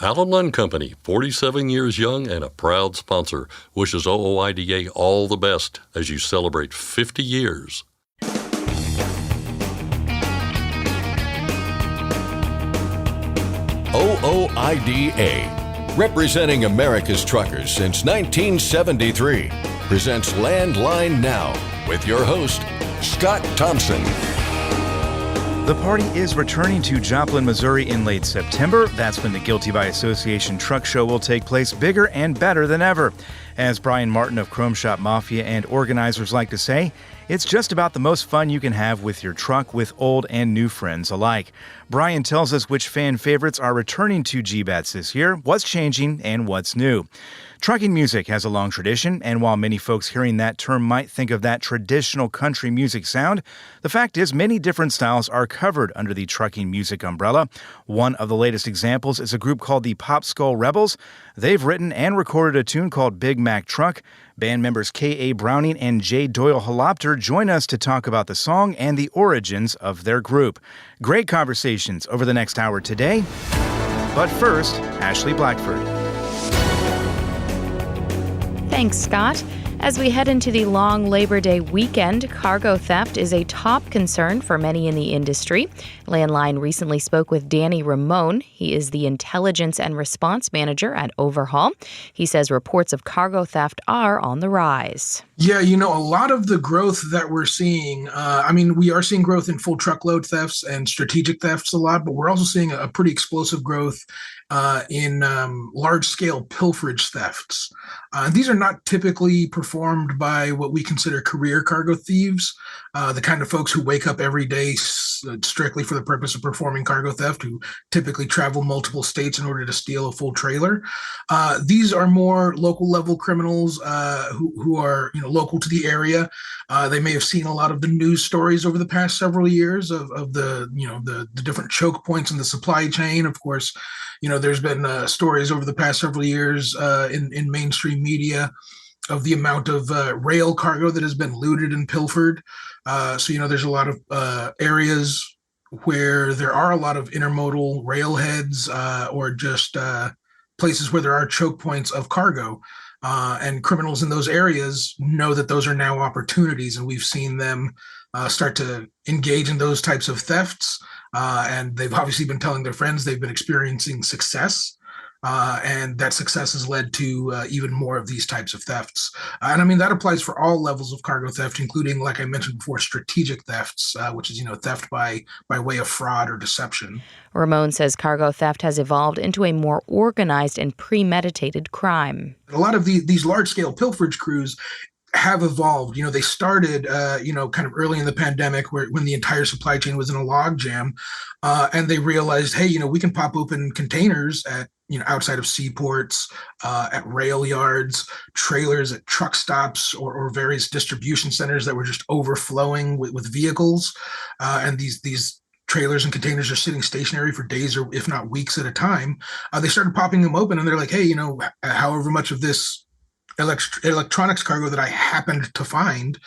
Allen Company, 47 years young and a proud sponsor, wishes OOIDA all the best as you celebrate 50 years. OOIDA, representing America's truckers since 1973, presents Landline Now with your host, Scott Thompson. The party is returning to Joplin, Missouri in late September. That's when the Guilty by Association truck show will take place, bigger and better than ever. As Bryan Martin of Chrome Shop Mafia and organizers like to say, it's just about the most fun you can have with your truck with old and new friends alike. Bryan tells us which fan favorites are returning to GBATS this year, what's changing, and what's new. Trucking music has a long tradition, and while many folks hearing that term might think of that traditional country music sound, the fact is many different styles are covered under the trucking music umbrella. One of the latest examples is a group called the PopSkulls Rebels. They've written and recorded a tune called Big Mac Truck. Band members K.A. Browning and J. Doyle Holopter join us to talk about the song and the origins of their group. Great conversations over the next hour today. But first, Ashley Blackford. Thanks, Scott. As we head into the long Labor Day weekend, cargo theft is a top concern for many in the industry. Landline recently spoke with Danny Ramone. He is the Intelligence and Response Manager at Overhaul. He says reports of cargo theft are on the rise. Yeah, a lot of the growth that we're seeing, we are seeing growth in full truckload thefts and strategic thefts a lot, but we're also seeing a pretty explosive growth in large-scale pilferage thefts. These are not typically performed by what we consider career cargo thieves, the kind of folks who wake up every day strictly for the purpose of performing cargo theft, who typically travel multiple states in order to steal a full trailer. These are more local-level criminals who are local to the area. They may have seen a lot of the news stories over the past several years of the different choke points in the supply chain. Of course, there's been stories over the past several years in mainstream media of the amount of rail cargo that has been looted and pilfered. There's a lot of areas where there are a lot of intermodal railheads or just places where there are choke points of cargo. And criminals in those areas know that those are now opportunities, and we've seen them start to engage in those types of thefts. And they've obviously been telling their friends they've been experiencing success. And that success has led to even more of these types of thefts. That applies for all levels of cargo theft, including, like I mentioned before, strategic thefts, which is, theft by way of fraud or deception. Ramone says cargo theft has evolved into a more organized and premeditated crime. A lot of these large-scale pilferage crews have evolved. They started, kind of early in the pandemic when the entire supply chain was in a logjam, and they realized, hey, we can pop open containers at, outside of seaports, at rail yards, trailers at truck stops or various distribution centers that were just overflowing with vehicles. And these trailers and containers are sitting stationary for days or if not weeks at a time. They started popping them open and they're like, hey, however much of this electronics cargo that I happened to find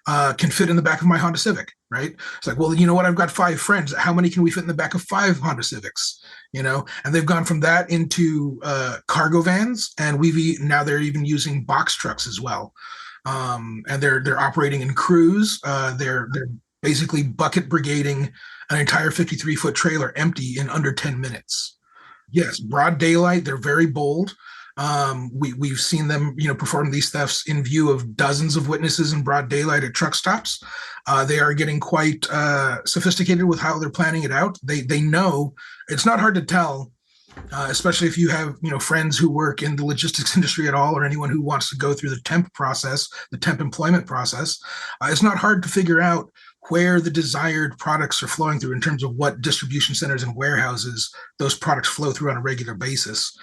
can fit in the back of my Honda Civic, right? It's like, well, you know what? I've got 5 friends. How many can we fit in the back of 5 Honda Civics? And they've gone from that into cargo vans, and now they're even using box trucks as well. And they're operating in crews. They're basically bucket brigading an entire 53-foot trailer empty in under 10 minutes. Yes, broad daylight. They're very bold. We've seen them, perform these thefts in view of dozens of witnesses in broad daylight at truck stops. They are getting quite sophisticated with how they're planning it out. They know it's not hard to tell, especially if you have, friends who work in the logistics industry at all, or anyone who wants to go through the temp process, the temp employment process. It's not hard to figure out where the desired products are flowing through in terms of what distribution centers and warehouses those products flow through on a regular basis.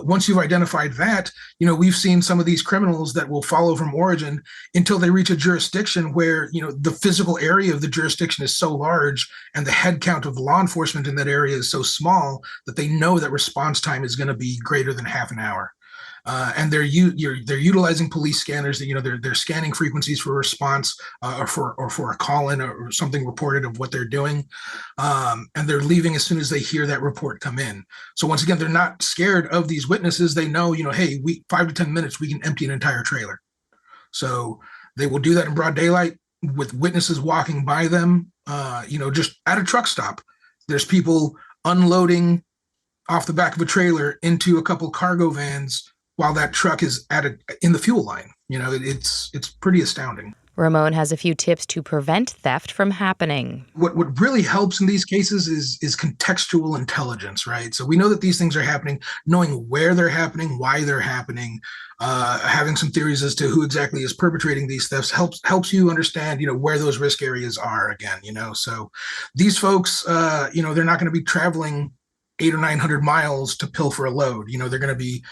Once you've identified that, we've seen some of these criminals that will follow from origin until they reach a jurisdiction where, the physical area of the jurisdiction is so large and the head count of law enforcement in that area is so small that they know that response time is going to be greater than half an hour. And they're utilizing police scanners. That they're scanning frequencies for response, or for a call-in or something reported of what they're doing, and they're leaving as soon as they hear that report come in. So once again, they're not scared of these witnesses. They know, hey, 5 to 10 minutes we can empty an entire trailer. So they will do that in broad daylight with witnesses walking by them. Just at a truck stop, there's people unloading off the back of a trailer into a couple cargo vans while that truck is in the fuel line. It's pretty astounding. Ramon has a few tips to prevent theft from happening. What really helps in these cases is contextual intelligence, right? So we know that these things are happening, knowing where they're happening, why they're happening, having some theories as to who exactly is perpetrating these thefts helps you understand, where those risk areas are again, So these folks, they're not going to be traveling 800 or 900 miles to pilfer a load. They're going to be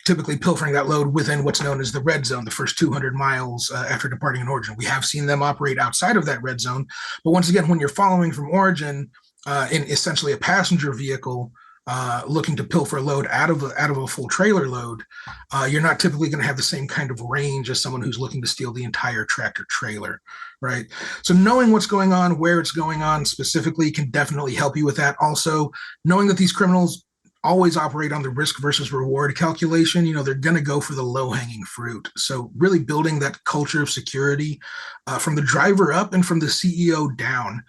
typically pilfering that load within what's known as the red zone, the first 200 miles after departing an origin. We have seen them operate outside of that red zone. But once again, when you're following from origin in essentially a passenger vehicle, looking to pilfer a load out of a full trailer load, you're not typically going to have the same kind of range as someone who's looking to steal the entire tractor trailer, right? So knowing what's going on, where it's going on specifically can definitely help you with that. Also, knowing that these criminals always operate on the risk versus reward calculation. They're going to go for the low-hanging fruit. So really building that culture of security from the driver up and from the CEO down,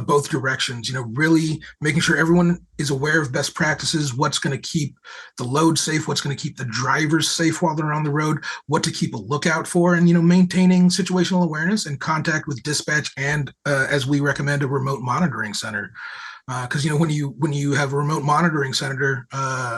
both directions, really making sure everyone is aware of best practices, what's going to keep the load safe, what's going to keep the drivers safe while they're on the road, what to keep a lookout for, and, maintaining situational awareness and contact with dispatch and, as we recommend, a remote monitoring center. Because when you have a remote monitoring center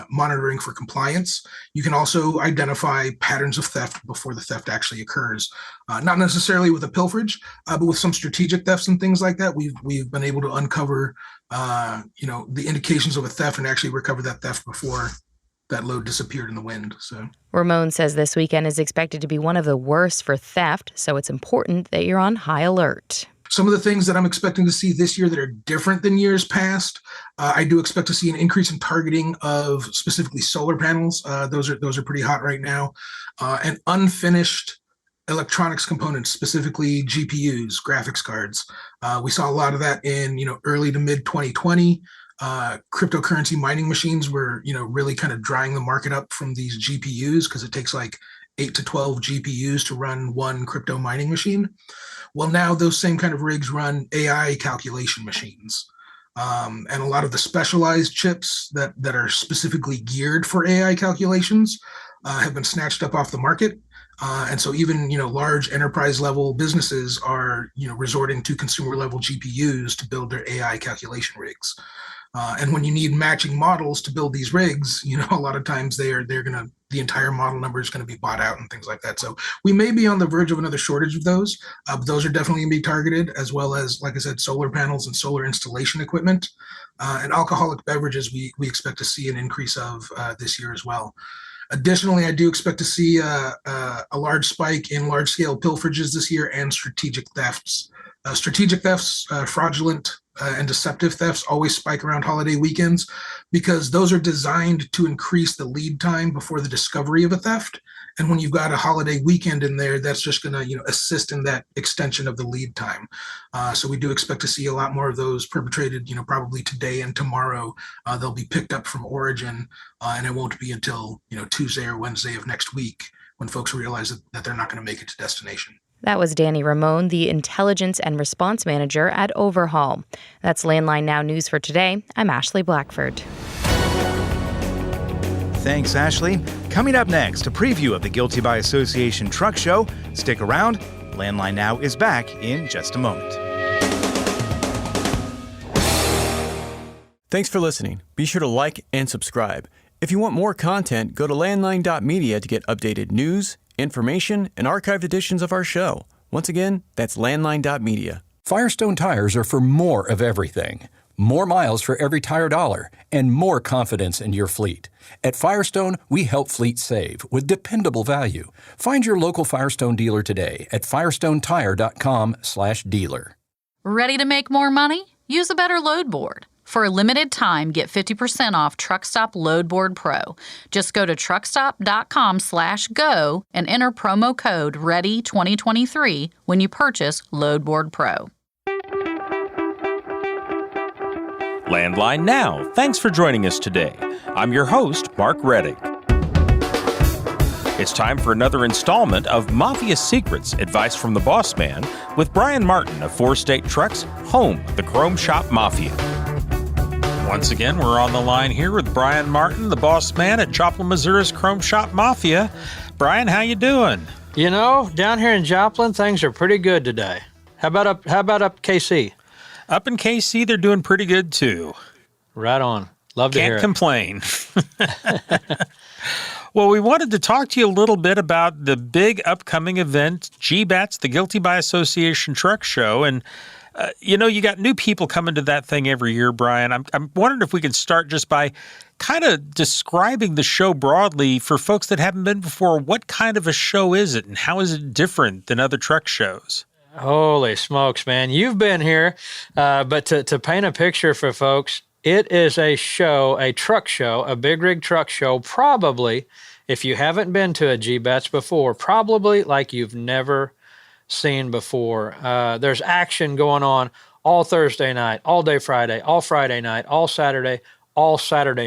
monitoring for compliance, you can also identify patterns of theft before the theft actually occurs. Not necessarily with a pilferage, but with some strategic thefts and things like that, we've been able to uncover the indications of a theft and actually recover that theft before that load disappeared in the wind. So Ramon says this weekend is expected to be one of the worst for theft, so it's important that you're on high alert. Some of the things that I'm expecting to see this year that are different than years past, I do expect to see an increase in targeting of specifically solar panels. Those are pretty hot right now, and unfinished electronics components, specifically GPUs, graphics cards. We saw a lot of that in early to mid 2020. Cryptocurrency mining machines were really kind of drying the market up from these GPUs because it takes like 8 to 12 GPUs to run one crypto mining machine. Well, now those same kind of rigs run AI calculation machines. And a lot of the specialized chips that are specifically geared for AI calculations have been snatched up off the market. And so even, large enterprise level businesses are, resorting to consumer level GPUs to build their AI calculation rigs. And when you need matching models to build these rigs, a lot of times the entire model number is going to be bought out and things like that. So we may be on the verge of another shortage of those. But those are definitely going to be targeted, as well as, like I said, solar panels and solar installation equipment. And alcoholic beverages, we expect to see an increase of this year as well. Additionally, I do expect to see a large spike in large-scale pilferages this year and strategic thefts. Fraudulent and deceptive thefts always spike around holiday weekends because those are designed to increase the lead time before the discovery of a theft. And when you've got a holiday weekend in there, that's just going to assist in that extension of the lead time. So we do expect to see a lot more of those perpetrated, probably today and tomorrow. They'll be picked up from origin, and it won't be until Tuesday or Wednesday of next week when folks realize that they're not going to make it to destination. That was Danny Ramon, the Intelligence and Response Manager at Overhaul. That's Landline Now News for today. I'm Ashley Blackford. Thanks, Ashley. Coming up next, a preview of the Guilty by Association Truck Show. Stick around. Landline Now is back in just a moment. Thanks for listening. Be sure to like and subscribe. If you want more content, go to landline.media to get updated news, information, and archived editions of our show. Once again, that's landline.media. Firestone tires are for more of everything. More miles for every tire dollar, and more confidence in your fleet. At Firestone, we help fleets save with dependable value. Find your local Firestone dealer today at firestonetire.com/dealer. Ready to make more money? Use a better load board. For a limited time, get 50% off TruckStop Loadboard Pro. Just go to truckstop.com/go and enter promo code READY2023 when you purchase Loadboard Pro. Landline Now. Thanks for joining us today. I'm your host, Mark Reddick. It's time for another installment of Mafia Secrets, Advice from the Boss Man, with Bryan Martin of 4 State Trucks, home of the Chrome Shop Mafia. Once again, we're on the line here with Bryan Martin, the boss man at Joplin, Missouri's Chrome Shop Mafia. Bryan, how you doing? You know, down here in Joplin, things are pretty good today. How about up KC? Up in KC, they're doing pretty good too. Right on. Love to hear it. Can't complain. Well, we wanted to talk to you a little bit about the big upcoming event, GBATS, the Guilty by Association Truck Show. And, you got new people coming to that thing every year, Bryan. I'm wondering if we can start just by kind of describing the show broadly for folks that haven't been before. What kind of a show is it, and how is it different than other truck shows? Holy smokes, man. You've been here, but to paint a picture for folks, it is a show, a truck show, a big rig truck show, probably, if you haven't been to a GBATS before, probably like you've never seen before. There's action going on all Thursday night, all day Friday, all Friday night, all Saturday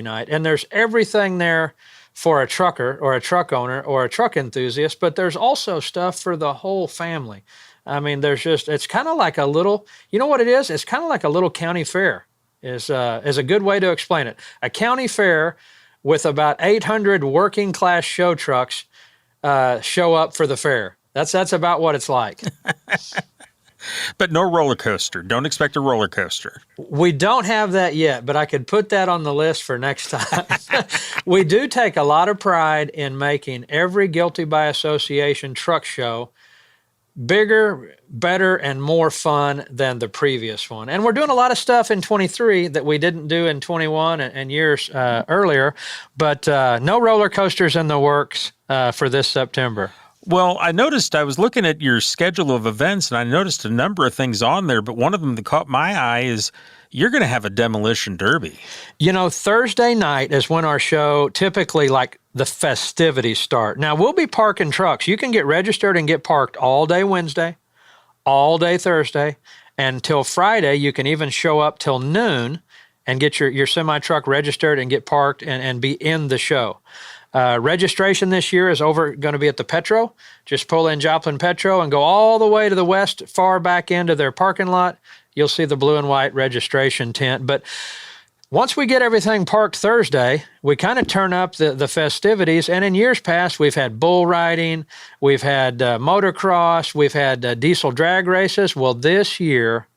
night. And there's everything there for a trucker or a truck owner or a truck enthusiast, but there's also stuff for the whole family. I mean, it's kind of like a little, you know what it is? It's kind of like a little county fair. Is a good way to explain it. A county fair with about 800 working class show trucks show up for the fair. That's about what it's like. But no roller coaster. Don't expect a roller coaster. We don't have that yet, but I could put that on the list for next time. We do take a lot of pride in making every Guilty by Association truck show bigger, better, and more fun than the previous one. And we're doing a lot of stuff in 23 that we didn't do in 21 and years earlier, but no roller coasters in the works for this September. Well, I was looking at your schedule of events, and I noticed a number of things on there, but one of them that caught my eye is you're going to have a demolition derby. Thursday night is when our show, typically like the festivities start. Now, we'll be parking trucks. You can get registered and get parked all day Wednesday, all day Thursday, and till Friday. You can even show up till noon and get your semi-truck registered and get parked and be in the show. Registration this year is going to be at the Petro. Just pull in Joplin Petro and go all the way to the west, far back into their parking lot. You'll see the blue and white registration tent. But once we get everything parked Thursday, we kind of turn up the festivities. And in years past, we've had bull riding, we've had motocross, we've had diesel drag races. Well, this year,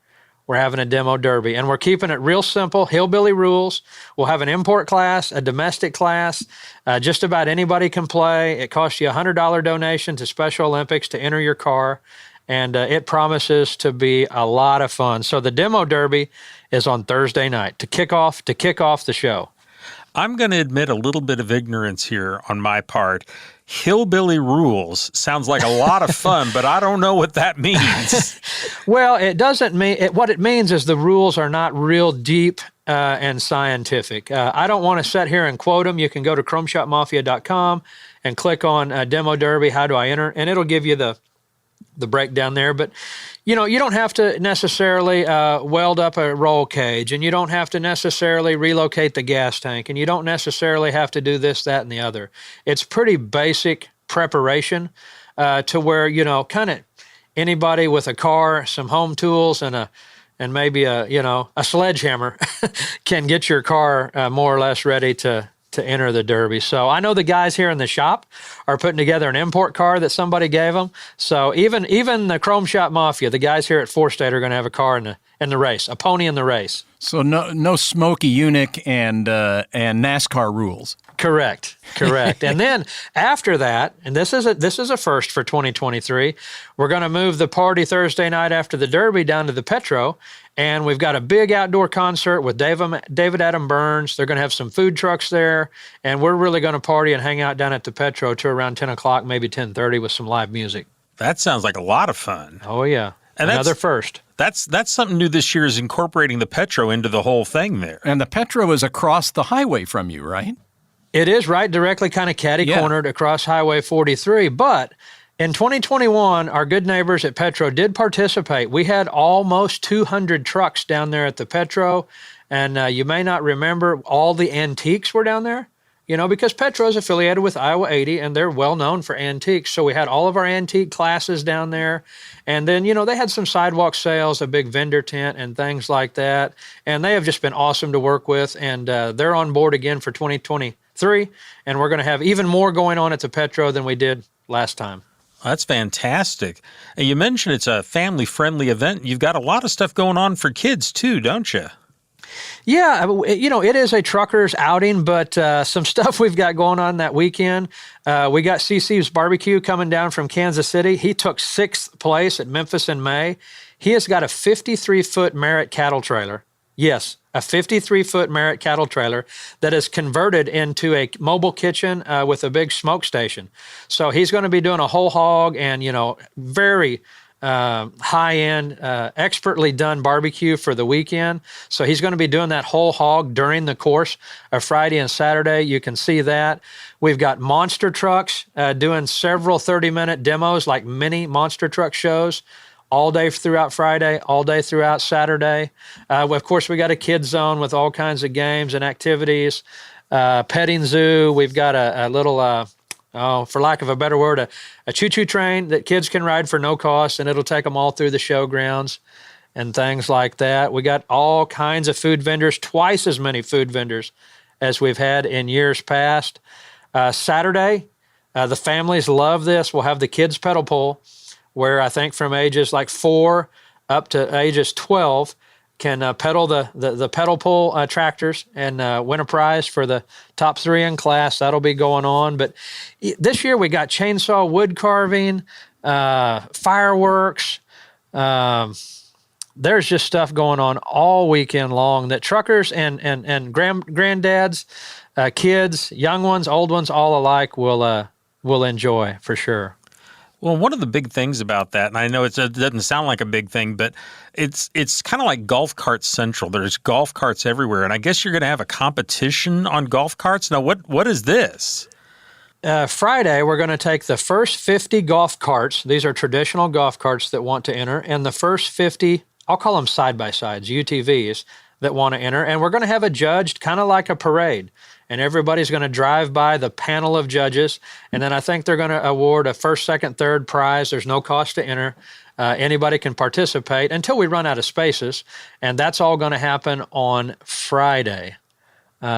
we're having a demo derby, and we're keeping it real simple, hillbilly rules. We'll have an import class, a domestic class. Just about anybody can play. It costs you a $100 donation to Special Olympics to enter your car, and it promises to be a lot of fun. So the demo derby is on Thursday night to kick off the show. I'm going to admit a little bit of ignorance here on my part. Hillbilly rules sounds like a lot of fun, but I don't know what that means. Well, it doesn't mean what it means is the rules are not real deep and scientific. I don't want to sit here and quote them. You can go to chromeshopmafia.com and click on Demo Derby. How do I enter? And it'll give you the breakdown there. But you don't have to necessarily weld up a roll cage, and you don't have to necessarily relocate the gas tank, and you don't necessarily have to do this, that, and the other. It's pretty basic preparation to where, kind of anybody with a car, some home tools, and maybe a sledgehammer can get your car more or less ready to enter the Derby. So I know the guys here in the shop are putting together an import car that somebody gave them. So even the Chrome Shop Mafia, the guys here at 4 State are going to have a car in the race, a pony in the race. So no smoky eunuch and NASCAR rules. Correct. And then after that, and this is a first for 2023, we're going to move the party Thursday night after the Derby down to the Petro, and we've got a big outdoor concert with David Adam Burns. They're going to have some food trucks there, and we're really going to party and hang out down at the Petro to around 10 o'clock, maybe 10:30 with some live music. That sounds like a lot of fun. Oh, yeah. And another first. That's something new this year, is incorporating the Petro into the whole thing there. And the Petro is across the highway from you, right? It is right directly kind of catty-cornered across Highway 43. But in 2021, our good neighbors at Petro did participate. We had almost 200 trucks down there at the Petro. And you may not remember, all the antiques were down there, because Petro is affiliated with Iowa 80, and they're well known for antiques. So we had all of our antique classes down there. And then, they had some sidewalk sales, a big vendor tent, and things like that. And they have just been awesome to work with. And they're on board again for 2023. And we're going to have even more going on at the Petro than we did last time. That's fantastic. And you mentioned it's a family-friendly event. You've got a lot of stuff going on for kids, too, don't you? Yeah, it is a trucker's outing, but some stuff we've got going on that weekend. We got CC's Barbecue coming down from Kansas City. He took 6th place at Memphis in May. He has got a 53-foot Merritt cattle trailer. Yes, a 53-foot Merritt cattle trailer that is converted into a mobile kitchen with a big smoke station. So he's going to be doing a whole hog and, very high-end, expertly done barbecue for the weekend. So he's going to be doing that whole hog during the course of Friday and Saturday. You can see that. We've got monster trucks doing several 30-minute demos, like mini monster truck shows, all day throughout Friday, all day throughout Saturday. Of course, we got a kids zone with all kinds of games and activities. Petting zoo. We've got a little... for lack of a better word, a choo-choo train that kids can ride for no cost, and it'll take them all through the showgrounds and things like that. We got all kinds of food vendors, twice as many food vendors as we've had in years past. Saturday, the families love this. We'll have the kids pedal pull, where I think from ages like 4 up to ages 12 can pedal the pedal pull tractors and win a prize for the top 3 in class. That'll be going on. But this year we got chainsaw wood carving, fireworks. There's just stuff going on all weekend long that truckers and granddads, kids, young ones, old ones, all alike will enjoy for sure. Well, one of the big things about that, and I know it doesn't sound like a big thing, but it's kind of like golf cart central. There's golf carts everywhere, and I guess you're going to have a competition on golf carts. Now, what is this? Friday, we're going to take the first 50 golf carts. These are traditional golf carts that want to enter, and the first 50, I'll call them side-by-sides, UTVs, that want to enter, and we're going to have it judged kind of like a parade. And everybody's going to drive by the panel of judges. And then I think they're going to award a first, second, third prize. There's no cost to enter. Anybody can participate until we run out of spaces. And that's all going to happen on Friday.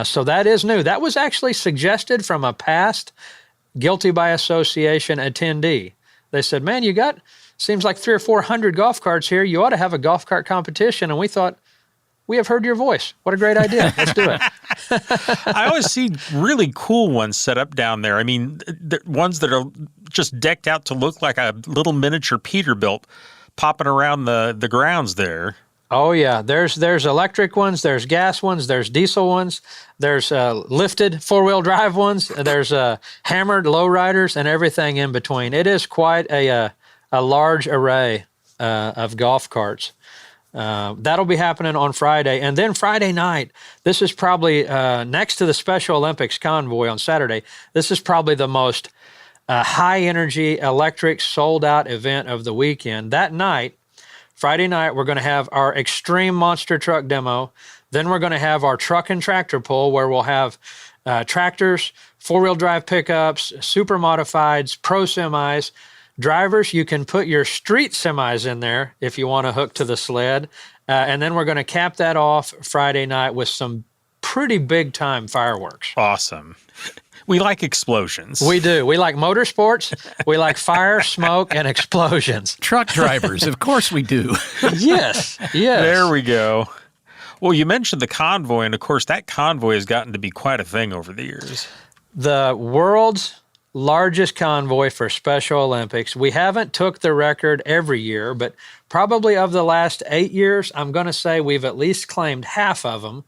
So that is new. That was actually suggested from a past Guilty by Association attendee. They said, man, seems like 300 or 400 golf carts here. You ought to have a golf cart competition. And we thought, we have heard your voice. What a great idea. Let's do it. I always see really cool ones set up down there. I mean, ones that are just decked out to look like a little miniature Peterbilt popping around the grounds there. Oh, yeah. There's electric ones. There's gas ones. There's diesel ones. There's lifted four-wheel drive ones. There's hammered lowriders and everything in between. It is quite a large array of golf carts. That'll be happening on Friday. And then Friday night, this is probably, next to the Special Olympics convoy on Saturday, this is probably the most high-energy, electric, sold-out event of the weekend. That night, Friday night, we're going to have our Extreme Monster Truck demo. Then we're going to have our Truck and Tractor Pull, where we'll have tractors, four-wheel drive pickups, super modifieds, pro semis. Drivers, you can put your street semis in there if you want to hook to the sled. And then we're going to cap that off Friday night with some pretty big-time fireworks. Awesome. We like explosions. We do. We like motorsports. We like fire, smoke, and explosions. Truck drivers, of course we do. Yes. There we go. Well, you mentioned the convoy, and of course that convoy has gotten to be quite a thing over the years. The world's largest convoy for Special Olympics. We haven't took the record every year, but probably of the last 8 years, I'm going to say we've at least claimed half of them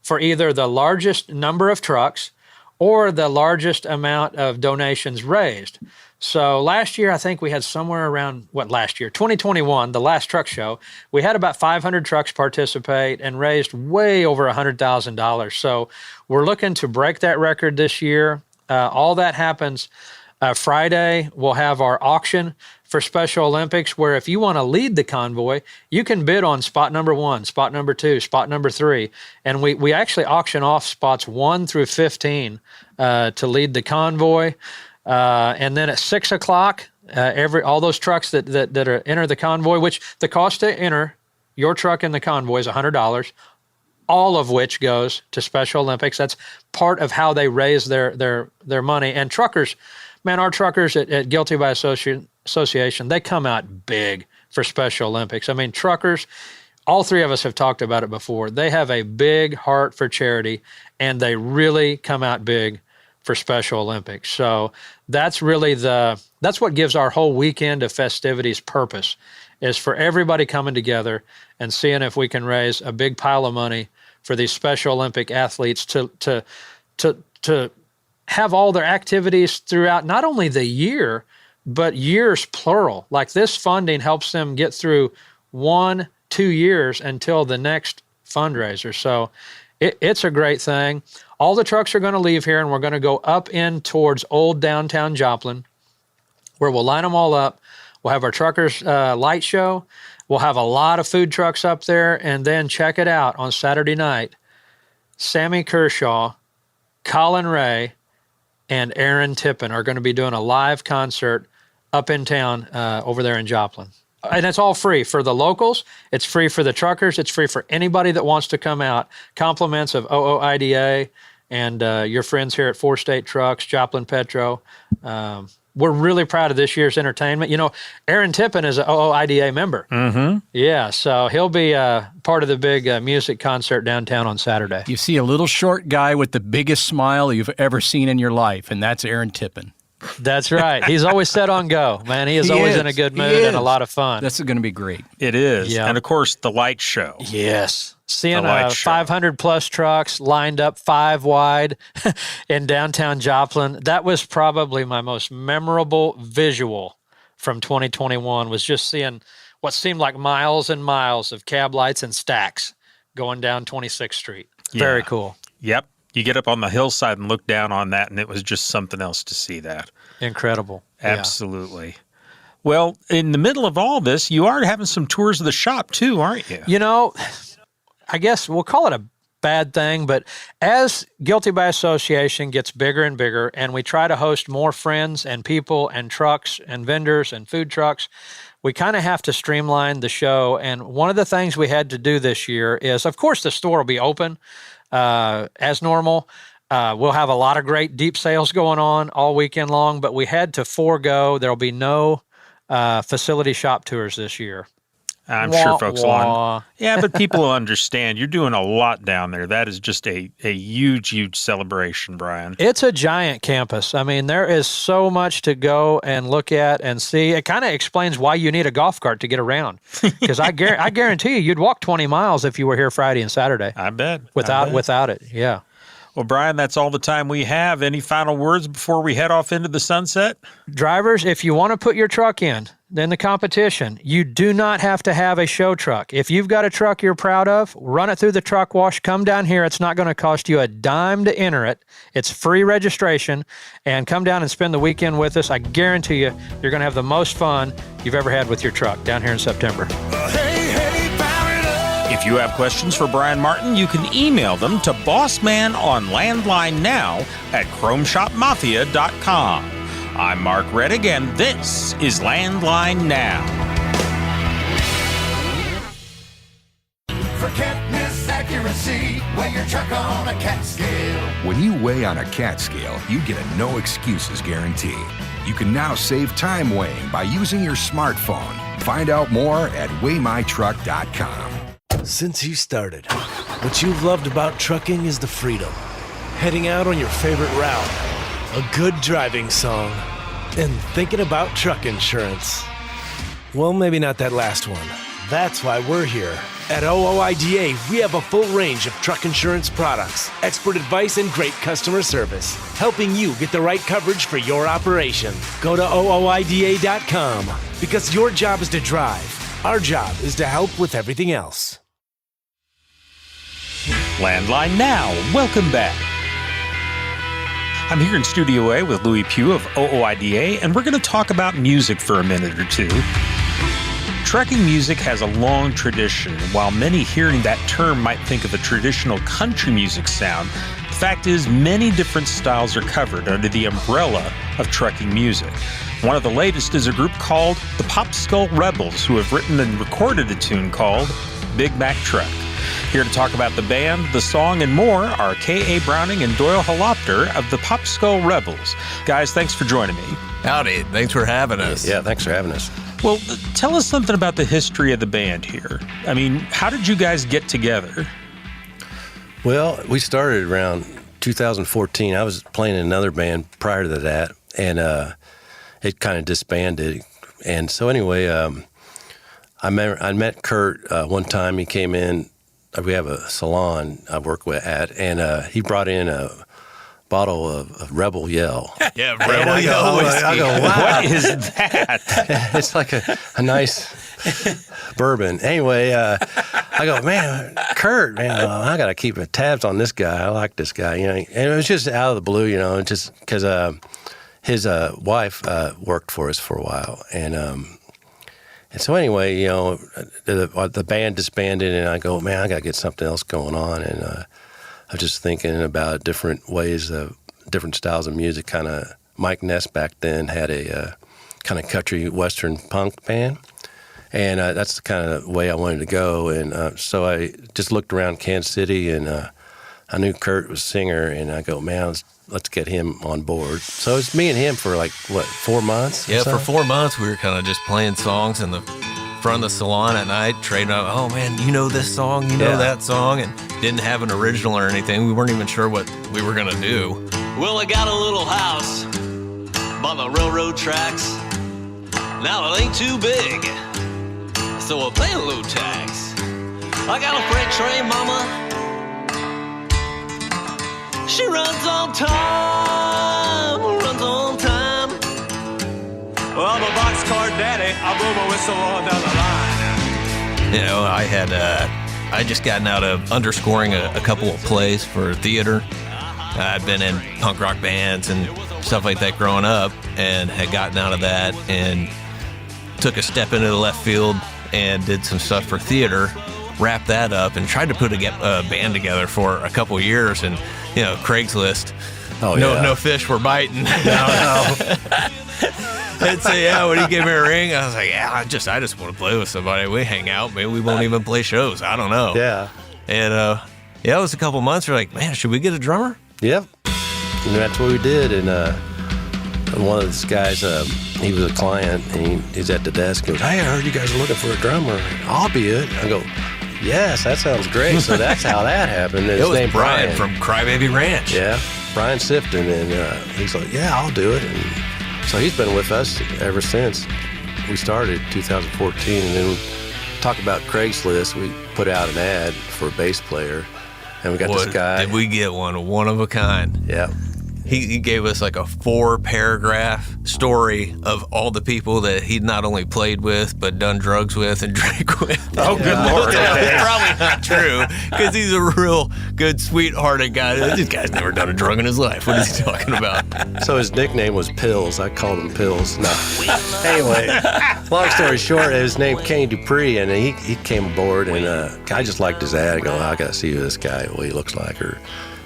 for either the largest number of trucks or the largest amount of donations raised. So last year, I think we had somewhere around, 2021, the last truck show, we had about 500 trucks participate and raised way over $100,000. So we're looking to break that record this year. All that happens Friday. We'll have our auction for Special Olympics, where if you want to lead the convoy, you can bid on spot number 1, spot number 2, spot number 3. And we actually auction off spots 1 through 15 to lead the convoy. And then at 6 o'clock, all those trucks that enter the convoy, which the cost to enter your truck in the convoy is $100, all of which goes to Special Olympics. That's part of how they raise their money. And truckers, man, our truckers at Guilty by Association, they come out big for Special Olympics. I mean, truckers, all three of us have talked about it before. They have a big heart for charity, and they really come out big for Special Olympics. So that's really that's what gives our whole weekend of festivities purpose, is for everybody coming together and seeing if we can raise a big pile of money for these Special Olympic athletes to have all their activities throughout not only the year, but years plural. Like, this funding helps them get through 1-2 years until the next fundraiser. So it's a great thing. All the trucks are going to leave here, and we're going to go up in towards old downtown Joplin, where we'll line them all up. We'll have our truckers light show. We'll have a lot of food trucks up there, and then check it out on Saturday night. Sammy Kershaw, Colin Ray, and Aaron Tippin are going to be doing a live concert up in town over there in Joplin. And it's all free for the locals. It's free for the truckers. It's free for anybody that wants to come out. Compliments of OOIDA and your friends here at 4 State Trucks, Joplin Petro. We're really proud of this year's entertainment. You know, Aaron Tippin is an OOIDA member. Mm-hmm. Yeah, so he'll be part of the big music concert downtown on Saturday. You see a little short guy with the biggest smile you've ever seen in your life, and that's Aaron Tippin. That's right. He's always set on go, man. He is always in a good mood and a lot of fun. This is going to be great. It is. Yeah. And, of course, the light show. Yes. Seeing 500-plus trucks lined up 5 wide in downtown Joplin, that was probably my most memorable visual from 2021, was just seeing what seemed like miles and miles of cab lights and stacks going down 26th Street. Very cool. Yep. You get up on the hillside and look down on that, and it was just something else to see that. Incredible. Absolutely. Yeah. Well, in the middle of all this, you are having some tours of the shop too, aren't you? You know, I guess we'll call it a bad thing, but as Guilty by Association gets bigger and bigger, and we try to host more friends and people and trucks and vendors and food trucks, we kind of have to streamline the show. And one of the things we had to do this year is, of course, the store will be open as normal. We'll have a lot of great deep sales going on all weekend long, but we had to forego. There'll be no facility shop tours this year. I'm sure folks will. Yeah, but people will understand. You're doing a lot down there. That is just a huge, huge celebration, Bryan. It's a giant campus. I mean, there is so much to go and look at and see. It kind of explains why you need a golf cart to get around. Because I guarantee you, you'd walk 20 miles if you were here Friday and Saturday. I bet. Without it, yeah. Well, Bryan, that's all the time we have. Any final words before we head off into the sunset? Drivers, if you want to put your truck in the competition, you do not have to have a show truck. If you've got a truck you're proud of, run it through the truck wash, come down here. It's not going to cost you a dime to enter it. It's free registration, and come down and spend the weekend with us. I guarantee you, you're going to have the most fun you've ever had with your truck down here in September. If you have questions for Bryan Martin, you can email them to Bossman on Landline Now at ChromeShopMafia.com. I'm Mark Reddick, and this is Landline Now. Forget misaccuracy, weigh your truck on a CAT scale. When you weigh on a CAT scale, you get a no excuses guarantee. You can now save time weighing by using your smartphone. Find out more at weightmytruck.com. Since you started, what you've loved about trucking is the freedom. Heading out on your favorite route, a good driving song, and thinking about truck insurance. Well, maybe not that last one, That's why we're here. At OOIDA, we have a full range of truck insurance products, expert advice, and great customer service, helping you get the right coverage for your operation. Go to OOIDA.com because your job is to drive. Our job is to help with everything else. Landline Now, welcome back. I'm here in Studio A with Louis Pugh of OOIDA, and we're going to talk about music for a minute or two. Trucking music has a long tradition. While many hearing that term might think of a traditional country music sound, the fact is many different styles are covered under the umbrella of trucking music. One of the latest is a group called the PopSkulls Rebels, who have written and recorded a tune called Big Mac Truck. Here to talk about the band, the song, and more are K.A. Browning and Doyle Holopter of the PopSkulls Rebels. Guys, thanks for joining me. Howdy. Thanks for having us. Yeah, thanks for having us. Well, tell us something about the history of the band here. I mean, how did you guys get together? Well, we started around 2014. I was playing in another band prior to that, and it kind of disbanded. And so anyway, I met Kurt one time. He came in. We have a salon I work at, and he brought in a bottle of Rebel Yell. Yeah, Rebel Yell whiskey. I go, wow. What is that? It's like a nice bourbon. Anyway, I go, man, Kurt, man, I got to keep tabs on this guy. I like this guy, you know. And it was just out of the blue, you know, just because his wife worked for us for a while, and so anyway, you know, the band disbanded, and I go, man, I got to get something else going on, and I was just thinking about different ways of different styles of music. Kind of Mike Ness back then had a kind of country western punk band, and that's the kind of way I wanted to go. And so I just looked around Kansas City, and I knew Kurt was a singer, and I go, man, let's get him on board. So it's me and him for like, what, 4 months? Yeah, for 4 months we were kind of just playing songs in the front of the salon at night, trading up, oh man, you know this song, you know that song, and didn't have an original or anything. We weren't even sure what we were going to do. Well, I got a little house by the railroad tracks. Now it ain't too big, so I pay a little tax. I got a freight train, mama. She runs on time, runs on time. Well, I'm a boxcar daddy. I blow my whistle on down the line. You know, I just gotten out of underscoring a couple of plays for theater. I'd been in punk rock bands and stuff like that growing up, and had gotten out of that and took a step into the left field and did some stuff for theater, wrapped that up, and tried to put a band together for a couple of years. And you know, Craigslist. Oh, no fish were biting. No. And so when he gave me a ring, I was like, yeah, I just want to play with somebody. We hang out, maybe we won't even play shows. I don't know. Yeah. And it was a couple months. We're like, man, should we get a drummer? Yep. And that's what we did. And one of these guys, he was a client, and he's at the desk. He goes, hey, I heard you guys are looking for a drummer. I'll be it. I go, yes, that sounds great. So that's how that happened. It was Bryan from Crybaby Ranch. Yeah, Bryan Sifton, and he's like, yeah, I'll do it. And so he's been with us ever since we started 2014. And then we talk about Craigslist. We put out an ad for a bass player, and we got this guy. Did we get one of a kind? Yeah. He gave us like a 4-paragraph story of all the people that he'd not only played with, but done drugs with and drank with. Oh, good Lord. It's probably not true, because he's a real good, sweet-hearted guy. This guy's never done a drug in his life. What is he talking about? So his nickname was Pills. I called him Pills. No. Anyway, long story short, his name Kenny Dupree, and he came aboard, and I just liked his ad. I go, I got to see who this guy, what he looks like,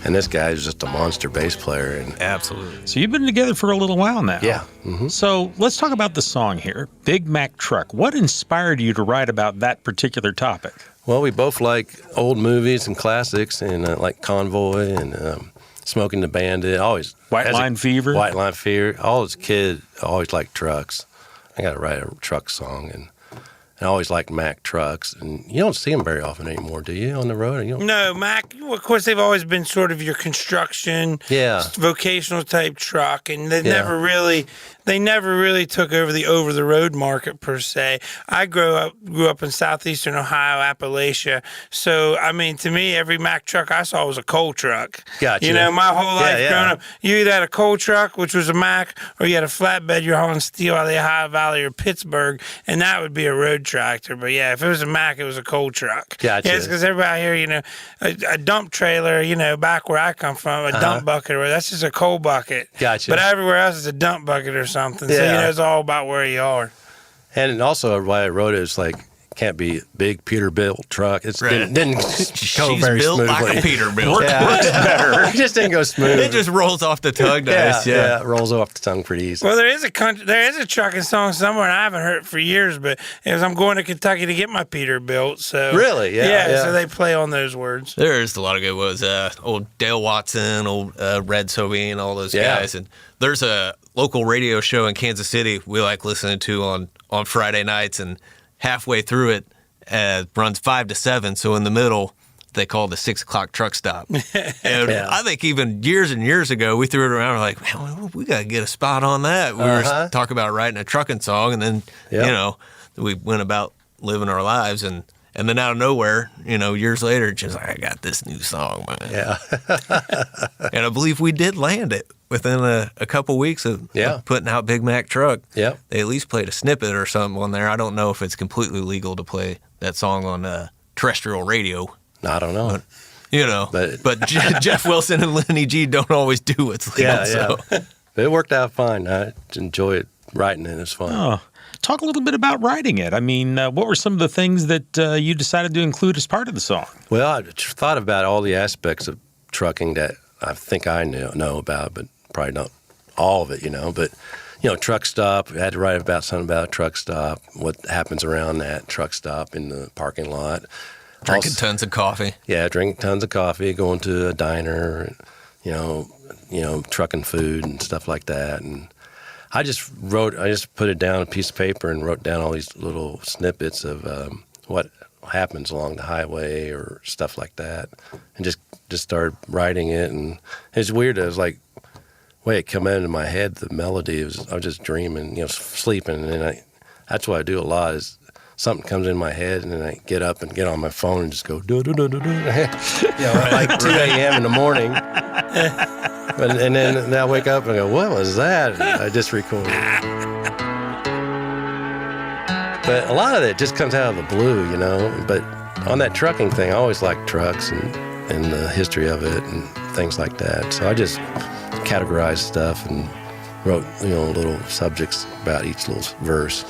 and this guy is just a monster bass player. And absolutely. So you've been together for a little while now. Yeah. Mm-hmm. So let's talk about the song here, Big Mac Truck. What inspired you to write about that particular topic? Well, we both like old movies and classics, and like Convoy and Smoking the Bandit. Always White Line Fever. White Line Fever. All as a kid, I always liked trucks. I got to write a truck song, And I always liked Mack trucks, and you don't see them very often anymore, do you, on the road? You don't... No, Mack, of course, they've always been sort of your construction, vocational type truck, and they've never really took over the road market per se. I grew up in southeastern Ohio, Appalachia, so I mean, to me, every Mack truck I saw was a coal truck. Gotcha. You know, my whole life growing up, you either had a coal truck, which was a Mack, or you had a flatbed, you're hauling steel out of the Ohio Valley or Pittsburgh, and that would be a road tractor. But yeah, if it was a Mack, it was a coal truck. Gotcha. Yeah, it's because everybody here, you know, a dump trailer, you know, back where I come from, a dump bucket, or that's just a coal bucket. Gotcha. But everywhere else is a dump bucket or something. So, you know, it's all about where you are. And also, why I wrote it is like, can't be a big Peterbilt truck. It didn't go very built smoothly. like a Peterbilt. Works better. It just didn't go smooth. It just rolls off the tongue nice. Yeah, it rolls off the tongue pretty easy. Well, there is a trucking song somewhere, and I haven't heard it for years, but I'm going to Kentucky to get my Peterbilt. So really, yeah. So they play on those words. There's a lot of good ones. Old Dale Watson, old Red Sobey, all those guys. And there's a local radio show in Kansas City we like listening to on Friday nights, and halfway through it, runs 5 to 7, so in the middle they call the 6 o'clock truck stop. And I think even years and years ago we threw it around. We're like, man, we got to get a spot on that. We were talking about writing a trucking song, and then you know, we went about living our lives, and then out of nowhere, you know, years later, just like, I got this new song, man. Yeah. And I believe we did land it within a couple weeks of putting out Big Mac Truck. Yeah. They at least played a snippet or something on there. I don't know if it's completely legal to play that song on terrestrial radio. I don't know. But, you know, but Jeff Wilson and Lenny G don't always do what's legal. Yeah. So. But it worked out fine. I enjoy it. Writing it is fun. Oh. Talk a little bit about writing it. I mean, what were some of the things that you decided to include as part of the song? Well, I thought about all the aspects of trucking that I think I know about, but probably not all of it, you know. But, you know, truck stop, I had to write about something about a truck stop, what happens around that truck stop in the parking lot. Drinking tons of coffee. Yeah, drinking tons of coffee, going to a diner, you know, trucking food and stuff like that. And I just put it down on a piece of paper and wrote down all these little snippets of what happens along the highway or stuff like that, and just started writing it. And it's weird. It was like, way it came into my head, the melody. I was just dreaming, you know, sleeping, and that's what I do a lot. Is something comes in my head, and then I get up and get on my phone and just go do do do do do. You know, like 2 a.m. in the morning. And then I wake up and I go, what was that? And I just recorded it. But a lot of it just comes out of the blue, you know. But on that trucking thing, I always liked trucks and the history of it and things like that. So I just categorized stuff and wrote, you know, little subjects about each little verse.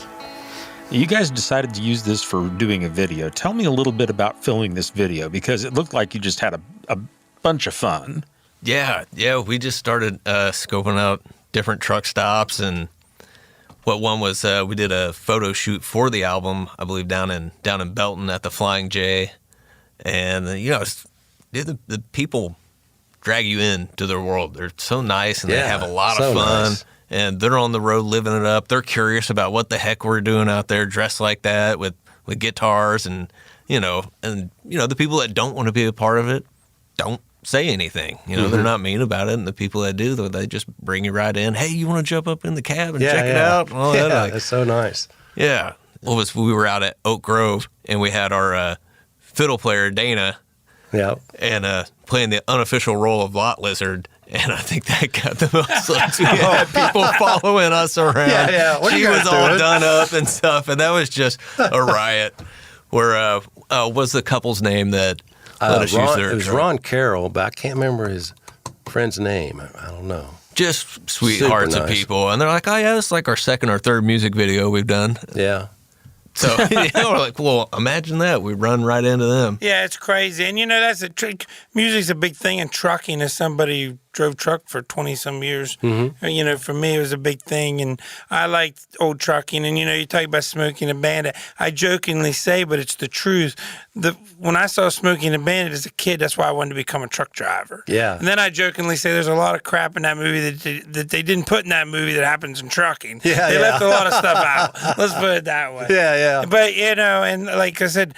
You guys decided to use this for doing a video. Tell me a little bit about filming this video, because it looked like you just had a bunch of fun. Yeah, we just started scoping out different truck stops, and what one was we did a photo shoot for the album, I believe down in Belton at the Flying J, and you know, the people drag you into their world. They're so nice, and they have a lot of fun. Nice. And they're on the road living it up. They're curious about what the heck we're doing out there, dressed like that with guitars, and you know, the people that don't want to be a part of it don't say anything. You know, they're not mean about it, and the people that do, they just bring you right in. Hey, you want to jump up in the cab and check it out? All that, like, that's so nice. Yeah. We were out at Oak Grove, and we had our fiddle player, Dana, and playing the unofficial role of Lot Lizard. And I think that got the most looks. We had people following us around. She was all done up and stuff, and that was just a riot. Where what's the couple's name that let us use their? It was Ron Carroll, but I can't remember his friend's name. I don't know. Just sweethearts of people, and they're like, "Oh yeah, this is like our second or third music video we've done." Yeah. So we're like, well, imagine that. We run right into them. Yeah, it's crazy. And, you know, that's a trick. Music's a big thing in trucking, as somebody drove truck for 20 some years. Mm-hmm. You know, for me, it was a big thing, and I liked old trucking. And, you know, you talk about Smokey and the Bandit. I jokingly say, but it's the truth. When I saw Smokey and the Bandit as a kid, that's why I wanted to become a truck driver. Yeah. And then I jokingly say there's a lot of crap in that movie that they didn't put in that movie that happens in trucking. Yeah, they left a lot of stuff out. Let's put it that way. Yeah, yeah. But, you know, and like I said,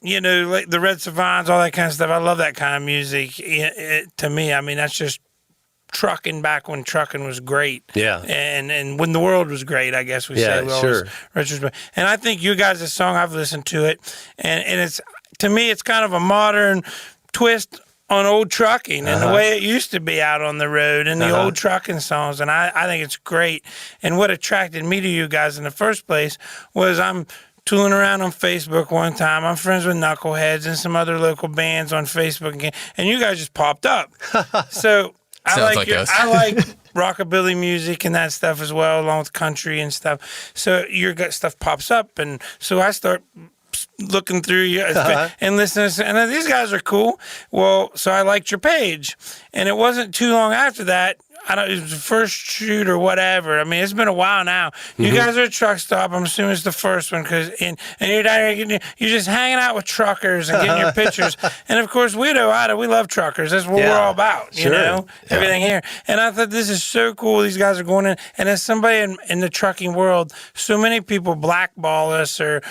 you know, like the Red Savants, all that kind of stuff. I love that kind of music. To me, I mean, that's just trucking back when trucking was great. Yeah. And when the world was great, I guess we say. Yeah, sure. Retrospect. And I think you guys' song, I've listened to it, and it's, to me, it's kind of a modern twist on old trucking and the way it used to be out on the road and the old trucking songs. And I think it's great. And what attracted me to you guys in the first place was I'm tooling around on Facebook one time. I'm friends with Knuckleheads and some other local bands on Facebook, and you guys just popped up. So I like rockabilly music and that stuff as well, along with country and stuff. So your stuff pops up, and so I start looking through you and listening, and these guys are cool. Well, so I liked your page, and it wasn't too long after that. It was the first shoot or whatever. I mean, it's been a while now. You guys are at a truck stop. I'm assuming it's the first one, and you're down here, you're just hanging out with truckers and getting your pictures. And of course, we love truckers. That's what we're all about, you know, everything here. And I thought this is so cool. These guys are going in, and as somebody in the trucking world, so many people blackball us, or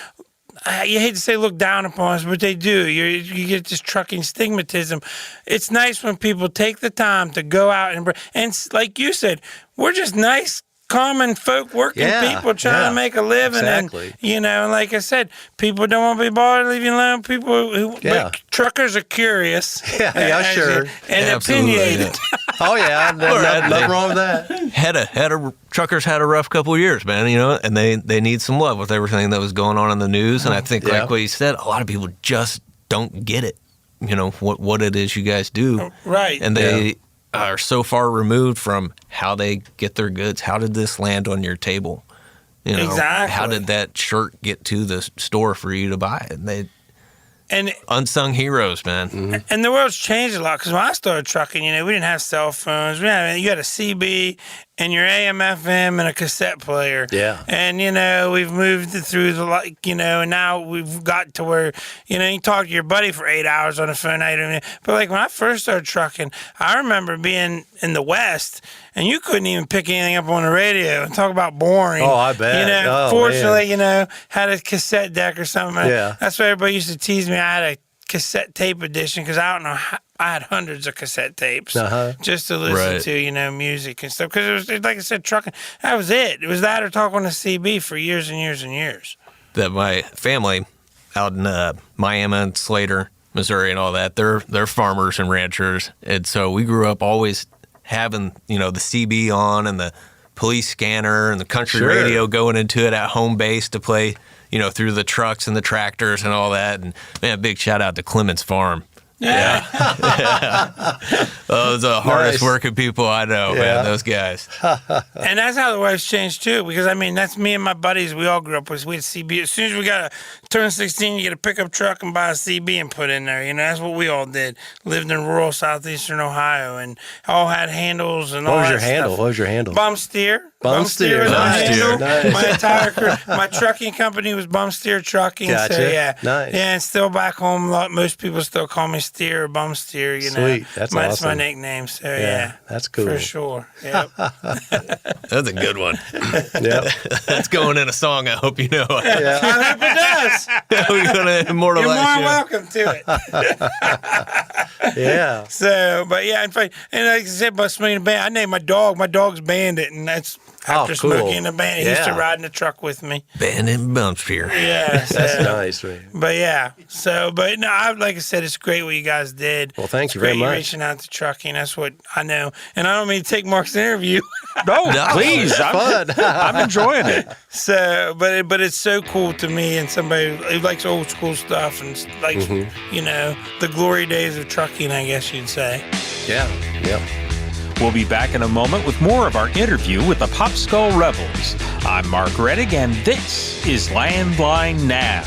you hate to say look down upon us, but they do. You get this trucking stigmatism. It's nice when people take the time to go out and like you said, we're just nice, common folk, working people trying to make a living. Exactly. And, you know, and like I said, people don't want to be bothered, leave you alone. People but truckers are curious. Sure. And opinionated. Oh yeah, nothing wrong with that. Truckers had a rough couple of years, man. You know, and they need some love with everything that was going on in the news. And I think, like what you said, a lot of people just don't get it. You know what it is you guys do, right? And they are so far removed from how they get their goods. How did this land on your table? You know, exactly. How did that shirt get to the store for you to buy it? And unsung heroes, man. And the world's changed a lot, because when I started trucking, you know, we didn't have cell phones. You had a CB and your AM, FM, and a cassette player. Yeah. And, you know, we've moved through and now we've got to where, you know, you talk to your buddy for 8 hours on the phone. But like when I first started trucking, I remember being in the West, and you couldn't even pick anything up on the radio and talk about boring. Oh, I bet. You know, fortunately, you know, had a cassette deck or something. Yeah. That's why everybody used to tease me. I had a cassette tape edition, because I don't know I had hundreds of cassette tapes just to listen to, you know, music and stuff. Because it was, like I said, trucking, that was it. It was that or talk on a CB for years and years and years. That my family out in Miami and Slater, Missouri and all that, they're farmers and ranchers. And so we grew up always having, you know, the CB on and the police scanner and the country radio going into it at home base to play, you know, through the trucks and the tractors and all that. And man, big shout out to Clemens Farm. Yeah. Those are the hardest working people I know, man, those guys. And that's how the life's changed too, because I mean, that's me and my buddies, we all grew up with, we had CB. As soon as we got to turn 16, you get a pickup truck and buy a CB and put in there. You know, that's what we all did. Lived in rural southeastern Ohio and all had handles and all that stuff. What was your handle? Bum steer. Bum steer. Was my handle. Nice. My entire career. My trucking company was Bum Steer Trucking. Gotcha. So yeah. Nice. Yeah, and still back home, most people still call me Steer or Bum Steer, you know. Sweet. That's awesome. That's my nickname. So yeah. That's cool. For sure. Yep. That's a good one. Yep. That's going in a song, I hope you know. I hope it does. We're going to immortalize You're more you. welcome to it. Yeah. So, but yeah, in fact, and like I said about Smokey and the Bandit, I named my dog. My dog's Bandit, and that's after cool. Smokey and the Bandit. He used to ride in the truck with me. Bandit and Bumspier. Yeah. So, that's nice, man. But yeah, but no, like I said, it's great what you guys did. Well, thank you It's very great much. Reaching out to trucking, that's what I know. And I don't mean to take Mark's interview. No, please. I'm enjoying it. So, but it's so cool to me, and somebody who likes old school stuff and likes, you know, the glory days of trucking, I guess you'd say. Yeah. Yep. We'll be back in a moment with more of our interview with the PopSkull Rebels. I'm Mark Reddick, and this is Landline Now.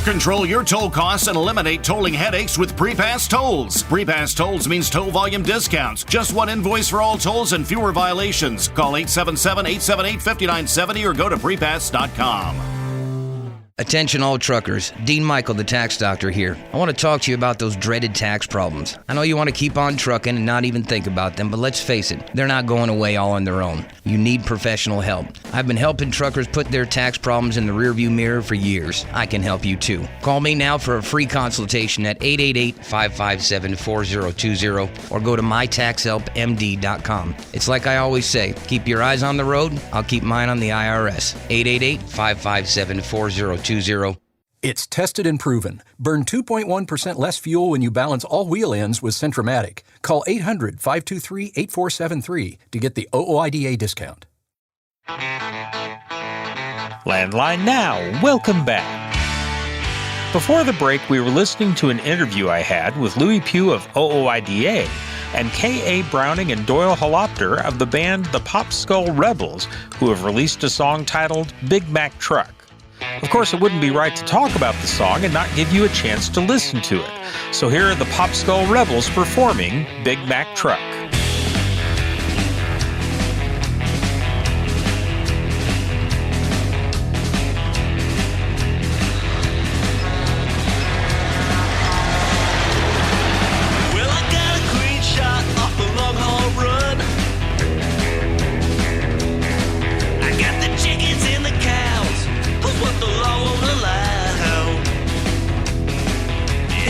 Control your toll costs and eliminate tolling headaches with Prepass Tolls. Prepass Tolls means toll volume discounts. Just one invoice for all tolls and fewer violations. Call 877-878-5970 or go to prepass.com. Attention all truckers, Dean Michael, the tax doctor here. I want to talk to you about those dreaded tax problems. I know you want to keep on trucking and not even think about them, but let's face it, they're not going away all on their own. You need professional help. I've been helping truckers put their tax problems in the rearview mirror for years. I can help you too. Call me now for a free consultation at 888-557-4020 or go to mytaxhelpmd.com. It's like I always say, keep your eyes on the road, I'll keep mine on the IRS. 888-557-4020. It's tested and proven. Burn 2.1% less fuel when you balance all wheel ends with Centromatic. Call 800-523-8473 to get the OOIDA discount. Landline Now, welcome back. Before the break, we were listening to an interview I had with Louis Pugh of OOIDA and K.A. Browning and Doyle Holopter of the band the PopSkulls Rebels, who have released a song titled Big Mac Truck. Of course, it wouldn't be right to talk about the song and not give you a chance to listen to it. So here are the PopSkulls Rebels performing Big Mac Truck. Well, I got a green shot off the long haul run. I got the chickens and the cows. What the law won't allow.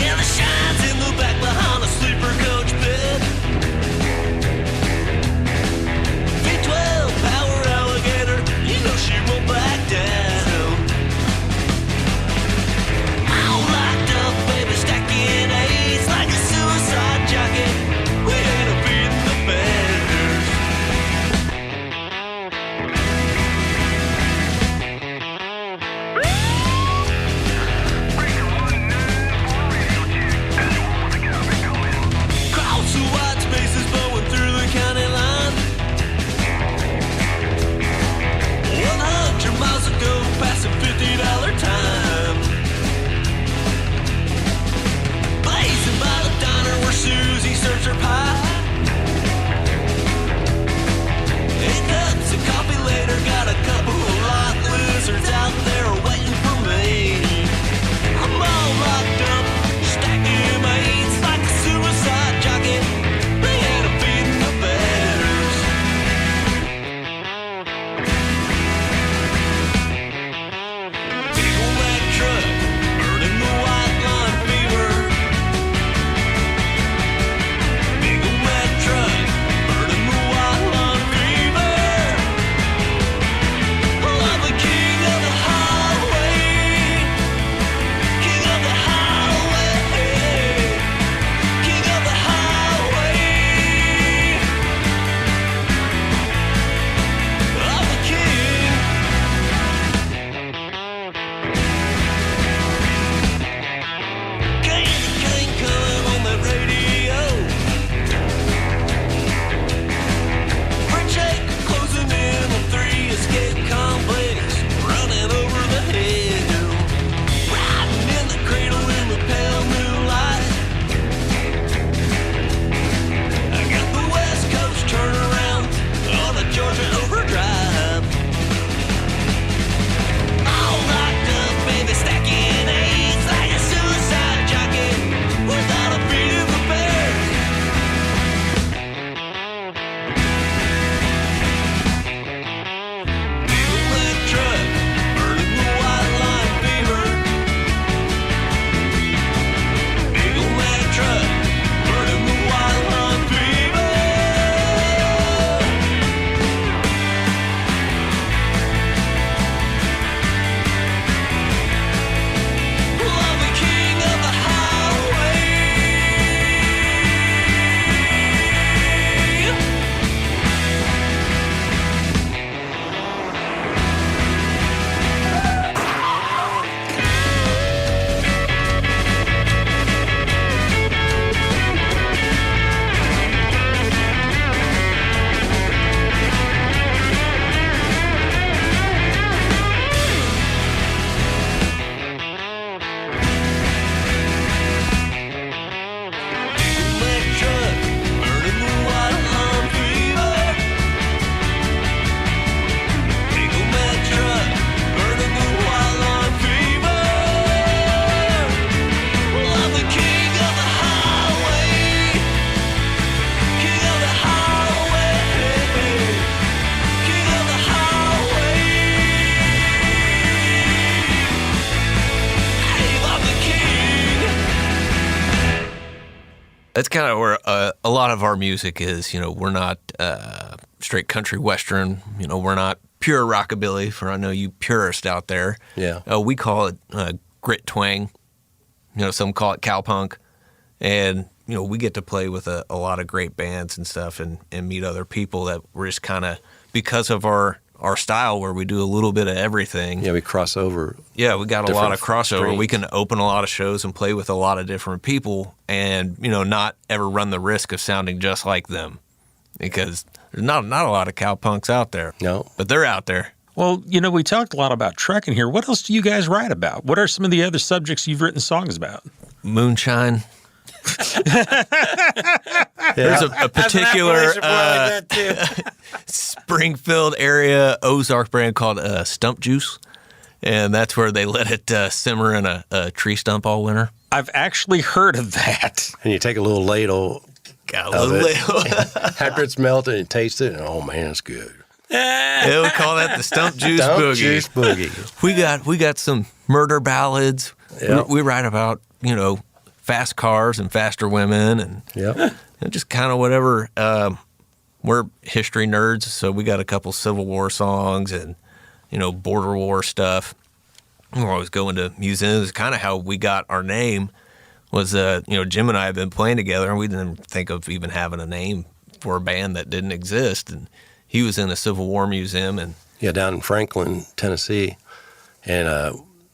And the shines in the back behind a sleeper coach bed. That's kind of where a lot of our music is. We're not straight country western. We're not pure rockabilly, for I know you purists out there. Yeah. We call it grit twang. Some call it cowpunk. And, we get to play with a lot of great bands and stuff and meet other people that we're just kind of, because of our style where we do a little bit of everything. Yeah, we cross over. Yeah, we got a lot of crossover. streams. We can open a lot of shows and play with a lot of different people and, not ever run the risk of sounding just like them because there's not a lot of cowpunks out there. No. But they're out there. Well, we talked a lot about trucking here. What else do you guys write about? What are some of the other subjects you've written songs about? Moonshine. There's a particular Springfield area Ozark brand called Stump Juice, and that's where they let it simmer in a tree stump all winter. I've actually heard of that. And you take a little ladle. Got a little ladle. After it's melted, and taste it, and oh man, it's good. Yeah, we call that the Stump Juice Stump Boogie. Juice Boogie. We got some murder ballads. Yep. We write about fast cars and faster women and just kind of whatever. We're history nerds, so we got a couple Civil War songs and border war stuff. We're always going to museums. Kind of how we got our name was Jim and I have been playing together, and we didn't think of even having a name for a band that didn't exist. And he was in a Civil War museum, and down in Franklin, Tennessee, and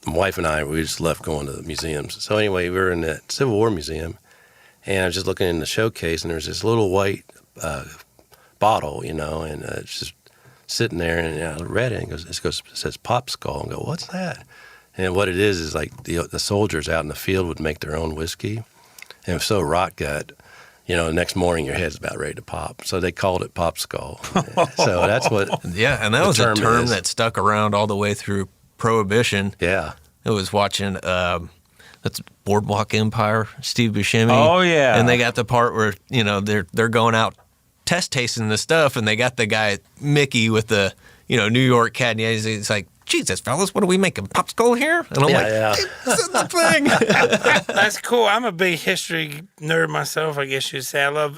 my wife and I, we just left going to the museums. So anyway, we were in the Civil War Museum, and I was just looking in the showcase, and there's this little white bottle, and it's just sitting there, and I read it, and it says PopSkull, and I go, what's that? And what it is like the soldiers out in the field would make their own whiskey, and it was so rot gut, the next morning your head's about ready to pop. So they called it PopSkull. So that's what. Yeah, and that was a term that stuck around all the way through Prohibition. Yeah. It was watching that's Boardwalk Empire, Steve Buscemi. Oh yeah. And they got the part where, they're going out test tasting the stuff, and they got the guy Mickey with the, New York cat, and he's like, Jesus, fellas, what are we making, PopSkull here? And I'm this is the thing. That's cool. I'm a big history nerd myself, I guess you'd say. I love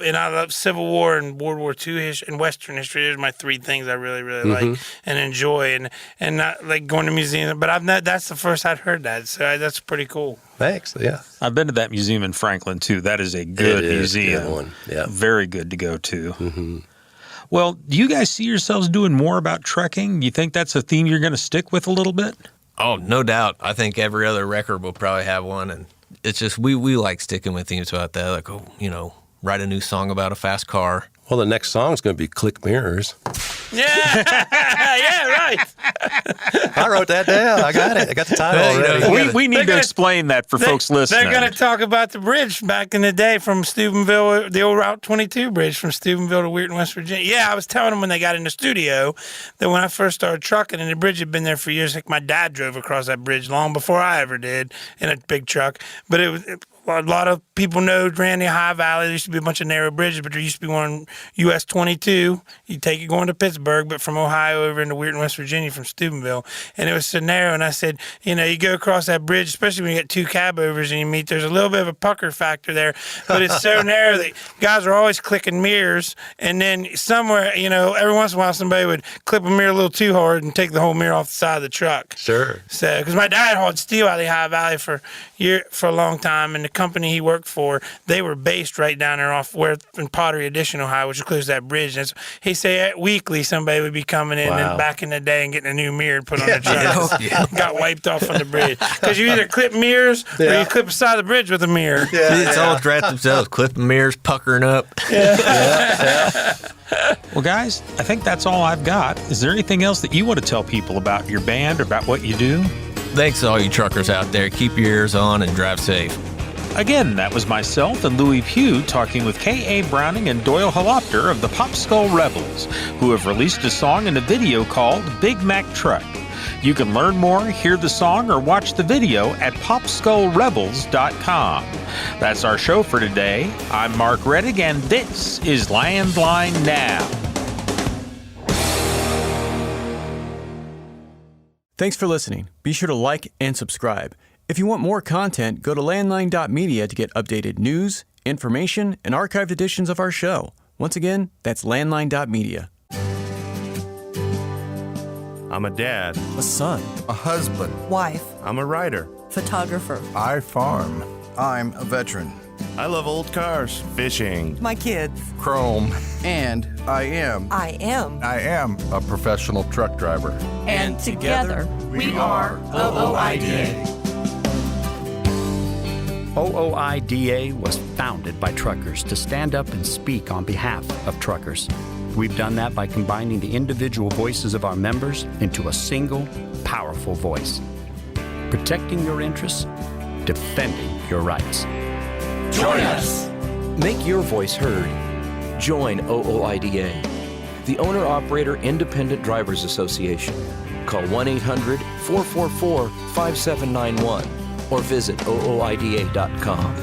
Civil War and World War II history and Western history. Those are my three things I really, really like and enjoy, and not like going to museums. But that's the first I'd heard that, so that's pretty cool. Thanks. Yeah, I've been to that museum in Franklin too. That is a good museum. Good one. Yeah, very good to go to. Mm-hmm. Well, do you guys see yourselves doing more about trucking? Do you think that's a theme you're going to stick with a little bit? Oh, no doubt. I think every other record will probably have one, and it's just we like sticking with themes about that. Like, write a new song about a fast car. Well, the next song's going to be Click Mirrors. Yeah, yeah, right. I wrote that down. I got it. I got the title already. We need to explain that for folks listening. They're going to talk about the bridge back in the day from Steubenville, the old Route 22 bridge from Steubenville to Weirton, West Virginia. Yeah, I was telling them when they got in the studio that when I first started trucking, and the bridge had been there for years, like my dad drove across that bridge long before I ever did in a big truck. But a lot of people know Randy High Valley. There used to be a bunch of narrow bridges, but there used to be one US 22. You take it going to Pittsburgh, but from Ohio over into Weirton, West Virginia from Steubenville. And it was so narrow. And I said, you go across that bridge, especially when you get two cab overs and you meet, there's a little bit of a pucker factor there. But it's so narrow that guys are always clicking mirrors. And then somewhere, every once in a while somebody would clip a mirror a little too hard and take the whole mirror off the side of the truck. Sure. So, because my dad hauled steel out of the High Valley for a long time, and the company he worked for, they were based right down there off where in Pottery Addition, Ohio, which is close to that bridge. And he said weekly somebody would be coming in and back in the day and getting a new mirror put on the truck. Got wiped off on the bridge. Because you either clip mirrors or you clip the side of the bridge with a mirror. It's all draft themselves, clipping mirrors, puckering up. Well, guys, I think that's all I've got. Is there anything else that you want to tell people about your band or about what you do? Thanks to all you truckers out there. Keep your ears on and drive safe. Again, that was myself and Louis Pugh talking with K.A. Browning and Doyle Holopter of the PopSkull Rebels, who have released a song and a video called Big Mac Truck. You can learn more, hear the song, or watch the video at PopSkullRebels.com. That's our show for today. I'm Mark Reddick, and this is Landline Now. Thanks for listening. Be sure to like and subscribe. If you want more content, go to landline.media to get updated news, information, and archived editions of our show. Once again, that's landline.media. I'm a dad, a son, a husband, wife, I'm a writer, photographer. I farm. I'm a veteran. I love old cars, fishing, My kids. chrome, And I am a professional truck driver. And together we are OOIDA. OOIDA was founded by truckers to stand up and speak on behalf of truckers. We've done that by combining the individual voices of our members into a single, powerful voice. Protecting your interests, defending your rights. Join us! Make your voice heard. Join OOIDA, the Owner-Operator Independent Drivers Association. Call 1-800-444-5791 or visit OOIDA.com.